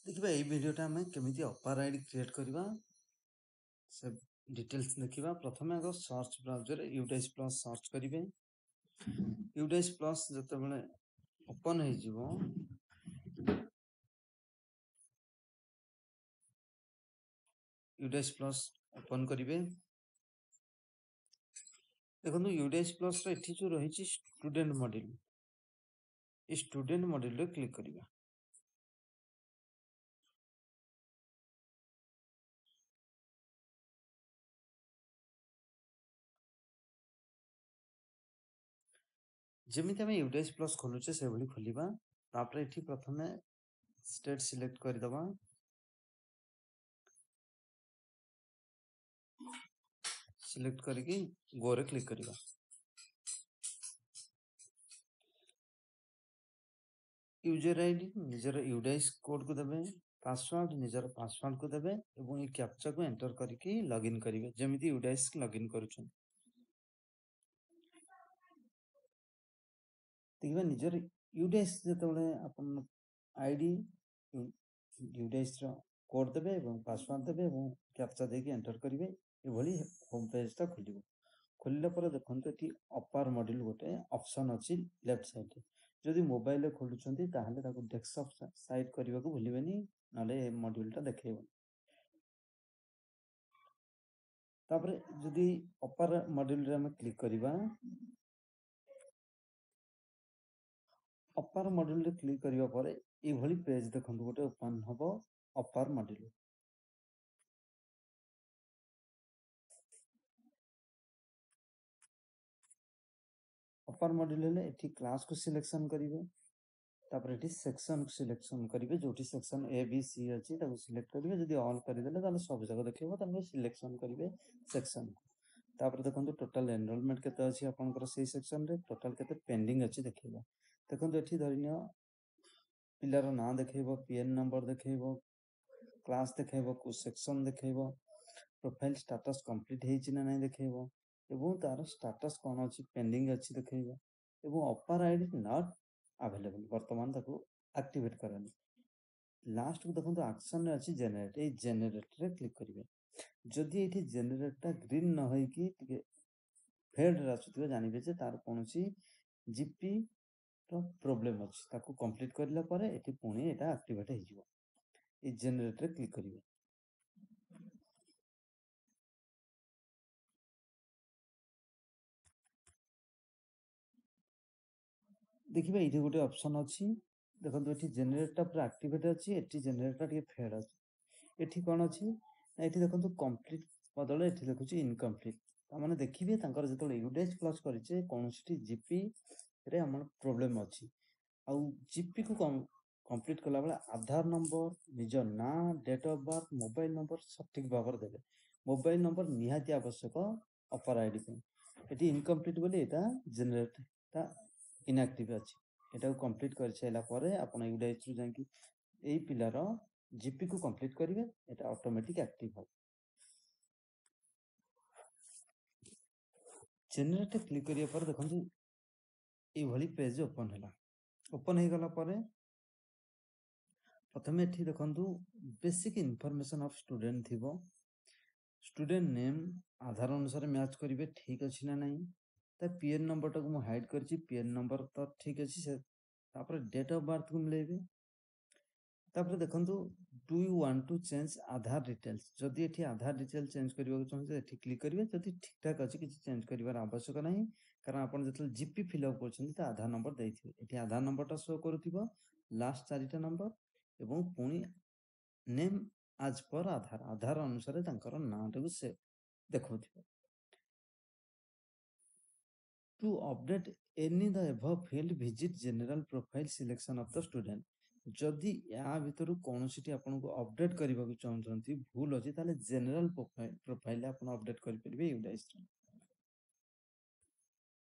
देखिए ये वीडियोटा आम केमी अपार आईडी क्रिएट करवा से डिटेल्स देखा। प्रथम आग search browser UDISE plus search करेंगे। यूडाइस प्लस जो ओपन हो यूडाइस प्लस ओपन करेंगे। देखो यूडाइस प्लस ये जो रही स्टूडेंट मॉड्यूल, ये स्टूडेंट मॉड्यूल रे क्लिक करवा। जमी आम यूडाइस प्लस खोलुचे से भाई खोलिबा। तापर ये प्रथम स्टेट सिलेक्ट करदबा। सिलेक्ट करके गो रे क्लिक करवा। यूजर आईडी निजर यूडाइस कोड को देवे, पासवर्ड निजर पासवर्ड को देवे और ये कैप्चा को एंटर करके लॉगिन करेंगे जमी यूडाइस लॉगिन करुछन। देखिए निजर यूडाइस जो अपन आईडी यूडाइस कोड देवे और पासवर्ड देवे और कैप्चा देके एंटर करेंगे। ये होम पेजटा खोल खोलला पर देखो ये अपार मॉड्यूल गोटे ऑप्शन अच्छी लेफ्ट साइड। जदि मोबाइल खोलुंट डेस्कटॉप साइड करने को भूलें ना मॉड्यूलटा देखेबनी। तापर जदि अपार मॉड्यूल रे हम क्लिक करवा, अपार मॉड्यूल रे क्लिक करबा परे ये पेज देखो गोटे ओपन हम अपार मॉड्यूल। अपार मॉड्यूल ये क्लास को सिलेक्शन करेंगे। तापर ये सेक्शन को सिलेक्शन करेंगे, जो सेक्शन ए बी सी अच्छी सिलेक्ट करेंगे। जब ऑल करदे सब जगह देखो सिलेक्शन करेंगे सेक्शन को। तापर देखो टोटल एनरोलमेंट केते अछि आपनकर से सेक्शन रे, टोटल केते पेंडिंग अछि देखैबो। देखो एठी धरिनियो पिलर ना देखैबो, पीएन नंबर देखैबो, क्लास देखैबो, को सेक्शन देखैबो, प्रोफाइल स्टेटस कंप्लीट हेछि ना नै देखैबो एवं तार स्टेटस कोन अछि पेंडिंग अछि देखैबो एवं अपार आईडी नॉट अवेलेबल वर्तमान ताको एक्टिवेट करनी। लास्ट को देखो एक्शन रे अछि जनरेट, ए जनरेट रे क्लिक करिवे। जदि ये जेनेरेटा ग्रीन न हो कि फेड आसुथिबा जानिबे जे तार कोनोसी जीपी तो प्रॉब्लम अछि। ताको कंप्लीट करला परे एठी पुणी एटा एक्टिवेट हो जिवो। ए जनरेट रे क्लिक करिवे। देखिबा इथे गोटे ऑप्शन अछि। देखो एठी जनरेटटा पूरा एक्टिवेट अछि, एठी जनरेटटा टिके फेड अछि। एठी कोन अछि एठी देखो कंप्लीट बदले एठी देखुची इनकम्प्लीट। तामाने देखिबे तांकर जेतले यूडेज प्लस करिचे कोनोसी जीपी रे हमर प्रॉब्लम अछि। आउ जीपी को कंप्लीट कला बेला आधार नंबर, निज ना, date of birth, mobile number सठिक भाबर देबे। मोबाइल नंबर निहाती आवश्यक अपार आईडी पे। एटी इनकम्प्लीट बोली एटा जनरेट ता इनएक्टिव अछि। एटा को कंप्लीट कर छला परे आपण यूडाइस रु जांकी एई पिलार जीपी को कंप्लीट करिवे, एटा ऑटोमेटिक एक्टिव हो। जनरेट क्लिक करिया पर देखंतु ए भली पेज ओपन हैला। ओपन हो गला परे प्रथम एठी देखंतु बेसिक इनफॉरमेशन ऑफ स्टूडेंट थिबो। स्टूडेंट नेम आधार अनुसार मैच करिवे ठीक अछि ना नहीं। ता पीएन नंबर टाको मु हाइड करछि, पीएन नंबर तो ठीक अछि से। तापर डेट ऑफ बर्थ को मिलेबे। तापर देखंतु do you want to change Aadhaar details. जदि एठी आधार डिटेल चेंज करबा को चाहते एठी क्लिक करिवे। जदि ठीक ठाक अछि किछि चेंज करिवार आवश्यक नहीं, कारण आपण जतल जीपी फिल अप करछन त आधार नंबर दैथिबे। एठी आधार नंबरटा शो करूथिबो, लास्ट चारिटा नंबर एवं पुणी नेम आज पर आधार, आधार अनुसार तांकर नाटाକୁ से देखौथिबो। To update any the above field visit general profile selection of the student. जदि या भितरु कोनोसीटी आपन को अपडेट करबा को चाहउछंती भूल अछि ताले जनरल प्रोफाइल आपन अपडेट करि परिबे यूडाइस।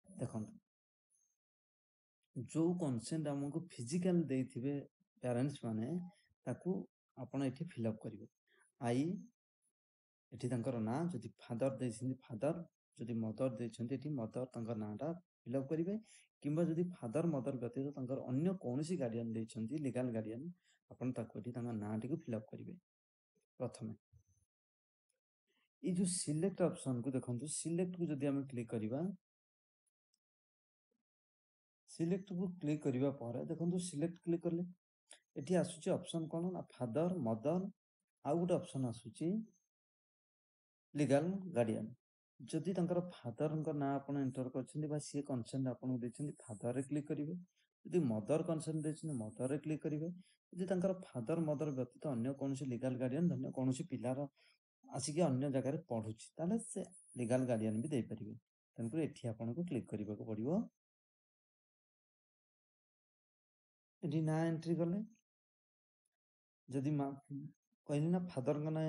देखो जो कंसेंट हमको फिजिकल देथिबे पेरेंट्स माने ताकू आपण एठी फिल अप करिवे। आई एठी तांकर ना जदि फादर देछिन फादर, जदि मदर देछन्ती एठी मदर तांकर नाटा फिल अप करिवे। किंबा जदि फादर मदर व्यतीत तांकर अन्य कोनोसी गार्डियन देछन्ती लीगल गार्डियन आपण ताको एठी तांका नाटी को फिल अप करिवे प्रथमे ये जो सिलेक्ट ऑप्शन को देखंतु सिलेक्ट को जदि हम क्लिक करिवा सिलेक्ट को क्लिक करिवा पर देखंतु सिलेक्ट क्लिक करले एठी आसुची ऑप्शन कोन ना फादर मदर आ गुटे ऑप्शन आसुची लीगल गार्डियन जदि तांकर फादर ना आपण एंटर करछन्ती बा सी कंसेंट आपण देछन्ती फादर रे क्लिक करिवे यदि मदर कंसेंट देछन्ती मदर रे क्लिक करिवे यदि तांकर फादर मदर व्यतीत अन्य कोनोसी लीगल गार्डियन धन्य कोनोसी पिलार आसिक अन्य जगह रे पढुची ताले से लीगल गार्डियन भी दे परिवे तनकर एठी आपण को क्लिक करिवा को पड़िबो एठी ना एंट्री करले जदि कहली ना फादर का ना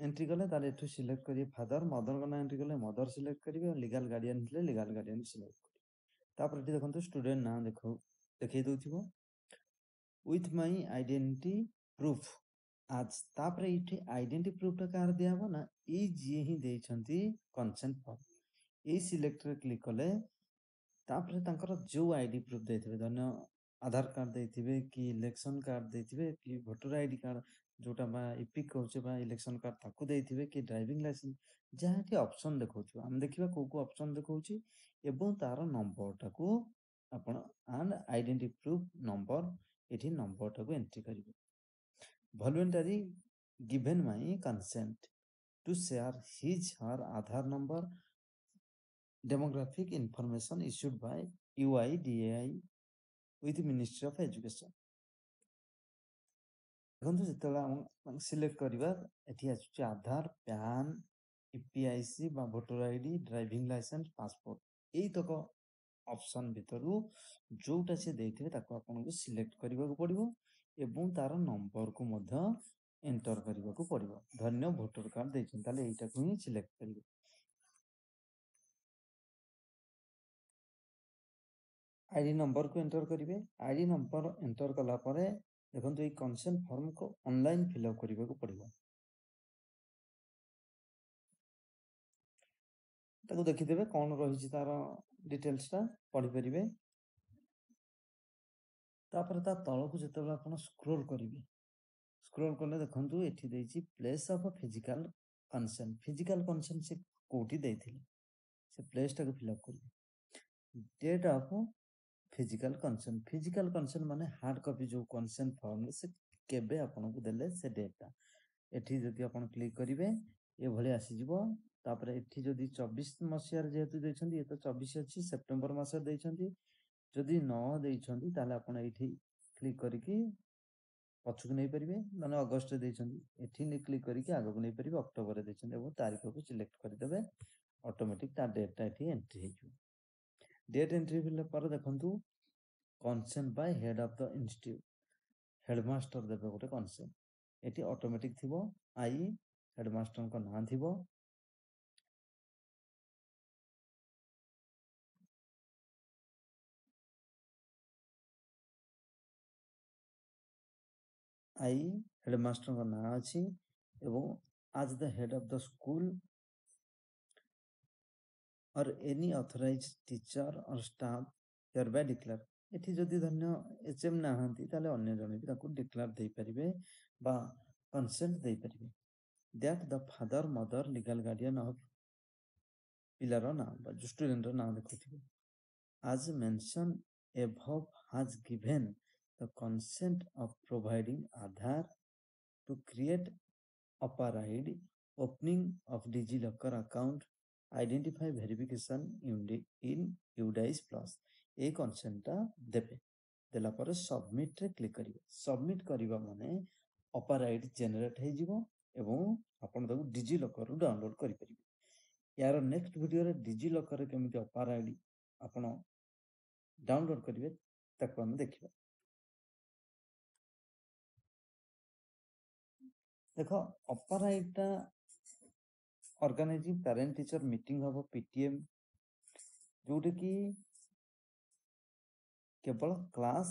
एंट्री कले ताले एठु सिलेक्ट करिए फादर मदर का ना एंट्री कले मदर सिलेक्ट करिवे और लीगल गार्डियन थे लीगल गार्डियन सिलेक्ट करिवे तापर एठी देखंतु स्टूडेंट ना देखो देखै दउथिबो विथ माय आइडेंटिटी प्रूफ आज तापर एठी आइडेंटिटी प्रूफ ता कार दिया हो ना ई जे ही देछंती कंसेंट फॉर्म ई सिलेक्ट रे क्लिक कले तापर तांकर जो आईडी प्रूफ देथिबे धन्य आधार कार्ड देथिबे कि इलेक्शन कार्ड देथिबे कि वोटर आईडी कार्ड जोटा बा इपिक कहउचे बा इलेक्शन कार्ड ताकू देथिबे कि ड्राइविंग लाइसेंस जहाटी ऑप्शन देखौथिबो हम देखिबा को ऑप्शन देखौची एवं तार नंबर टाकू आपण एंड आइडेंटिटी प्रूफ नंबर एठी नंबर टाकू एंट्री करिवे voluntary given my consent to share his her Aadhaar number demographic information issued by UIDAI with Ministry of Education देखो जिते सिलेक्ट करवा एठी आछुची आधार पैन ईपीआईसी बा voter ID driving licence passport एई तक ऑप्शन भितरु जोटा से देथिबे ताको आपन को सिलेक्ट करबा को पड़िबो एवं तार नंबर को मध्य एंटर करबा को पड़िबो धन्य वोटर कार्ड देछन ताले एटा को ही सिलेक्ट करिवे आईडी नंबर को एंटर करिवे आईडी नंबर एंटर कला परे देखंतु ए कंसेंट फॉर्म को ऑनलाइन फिल अप करबा को पड़िबो ताको देखि देबे कोन रहिछि तार डिटेल्स ता पढि परिबे तापर ता तळ को जेतबे आपण स्क्रॉल करले देखंतु एठी देछि प्लेस ऑफ फिजिकल कंसेंट से कोठी देथिले से प्लेस ता को फिल अप करबे डेट ऑफ फिजिकल कंसेंट माने हार्ड कॉपी जो कंसेंट फॉर्म से केबे आपण को देले से डेटा एठी जदि आपण क्लिक करिवे ए भली आसी जिवो तापर एठी जदि 24 मसियार जेतु दैछंती ए तो 24 अछि सेप्टेम्बर मास दैछंती जदि न दैछंती ताले आपण एठी क्लिक करिकि पछुक नै परिबे माने अगस्त दैछंती एठी नै क्लिक करिकि आगो नै परिबे अक्टोबर दैछंती एवं तारीख को सिलेक्ट करि देबे ऑटोमेटिक ता डेटा एठी एंट्री हेजु डेट एंट्री भेले पर देखंतु consent bye head of the institute headmaster देबे गोटे कंसेंट एटी ऑटोमेटिक थिबो आई हेडमास्टर को नाम थिबो आई हेडमास्टर को नाम अछि एवं आज the head of the school और एनी ऑथराइज्ड टीचर और स्टाफ hereby declare एठी जदि धन्य एचएम नाहंती ताले अन्य जने भी ताको डिक्लेयर देई परिबे बा कंसेंट देई परिबे that the father mother legal guardian of pillar नाम बा जो स्टूडेंट नाम देखुथिबे as mentioned above has given the consent of providing Aadhaar to create upper ID opening of DigiLocker account identify verification in UDIS plus A consent देबे देला पर submit रे click करिवे सबमिट करिवा माने अपर आईडी जनरेट हे जिवो एवं आपण ताको डिजी लॉकर रु डाउनलोड करि परिबे यार नेक्स्ट वीडियो रे डिजी लॉकर रे केमिति अपर आईडी आपण डाउनलोड करिवे ताको हम देखिबा देखो अपर आईडी ता ऑर्गेनाइजिंग पेरेंट टीचर मीटिंग हबो पीटीएम जोटे की केवल क्लास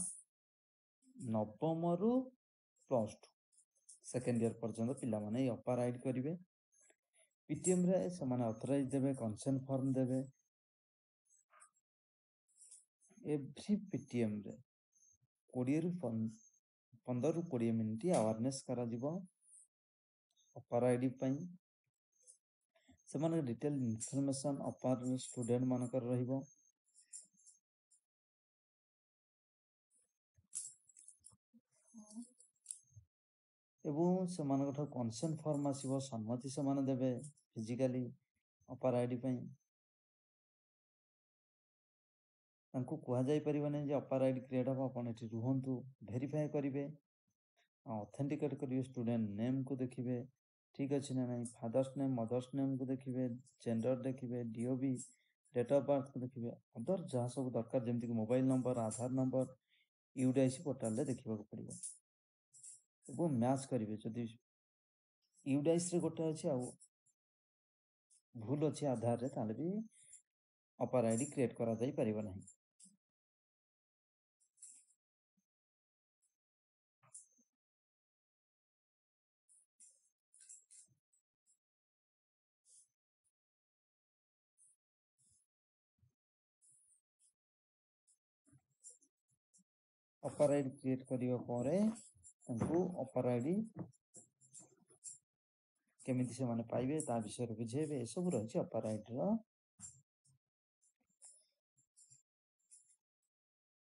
नवम रु प्लस 2 सेकेंड ईयर पर्यंत पिला माने अपर आईडी करिवे पीटीएम रे समान ऑथराइज देबे कंसेंट फॉर्म देबे एवरी पीटीएम रे 20 रु 15 ରୁ 20 ମିନିଟ୍ ଆୱାରନେସ୍ କରାଯିବ ଅପାର ଆଇଡି ପାଇଁ। ସେମାନଙ୍କ ଡିଟେଲ ଇନଫର୍ମେସନ୍ ଅପାର ଷ୍ଟୁଡେଣ୍ଟ ମାନଙ୍କର ରହିବ। ଏବଂ ସେମାନଙ୍କଠାରୁ କନସେଣ୍ଟ ଫର୍ମ ଆସିବ, ସମ୍ମତି ସେମାନେ ଦେବେ ଫିଜିକାଲି ଅପାର ଆଇଡି ପାଇଁ। ତାଙ୍କୁ କୁହାଯାଇପାରିବନି ଯେ ଅପାର ଆଇଡି କ୍ରିଏଟ୍ ହେବ, ଆପଣ ଏଠି ରୁହନ୍ତୁ, ଭେରିଫାଏ କରିବେ, ଅଥେଣ୍ଟିକେଟ୍ କରିବେ, ଷ୍ଟୁଡେଣ୍ଟ ନେମ୍କୁ ଦେଖିବେ ଠିକ୍ ଅଛି ନା ନାହିଁ, ଫାଦର୍ସ ନେମ୍ ମଦର୍ସ ନେମ୍କୁ ଦେଖିବେ, ଜେଣ୍ଡର ଦେଖିବେ, DOB ଡେଟ୍ ଅଫ୍ ବାର୍ଥ ଦେଖିବେ, ଅଦର ଯାହା ସବୁ ଦରକାର ଯେମିତିକି ମୋବାଇଲ ନମ୍ବର, ଆଧାର ନମ୍ବର UDIC ପୋର୍ଟାଲରେ ଦେଖିବାକୁ ପଡ଼ିବ। ଏବଂ ମ୍ୟାଚ୍ କରିବେ, ଯଦି UDICରେ ଗୋଟେ ଅଛି ଆଉ ଭୁଲ ଅଛି ଆଧାରରେ, ତାହେଲେ ବି ଅପାର ଆଇଡି କ୍ରିଏଟ୍ କରାଯାଇପାରିବ ନାହିଁ। ଅପାର ଆଇଡି କ୍ରିଏଟ୍ କରିବା ପରେ ତାଙ୍କୁ ଅପାର ଆଇଡି କେମିତି ସେମାନେ ପାଇବେ ତା ବିଷୟରେ ବୁଝେଇବେ। ଏସବୁ ରହିଛି ଅପାର ଆଇଡିର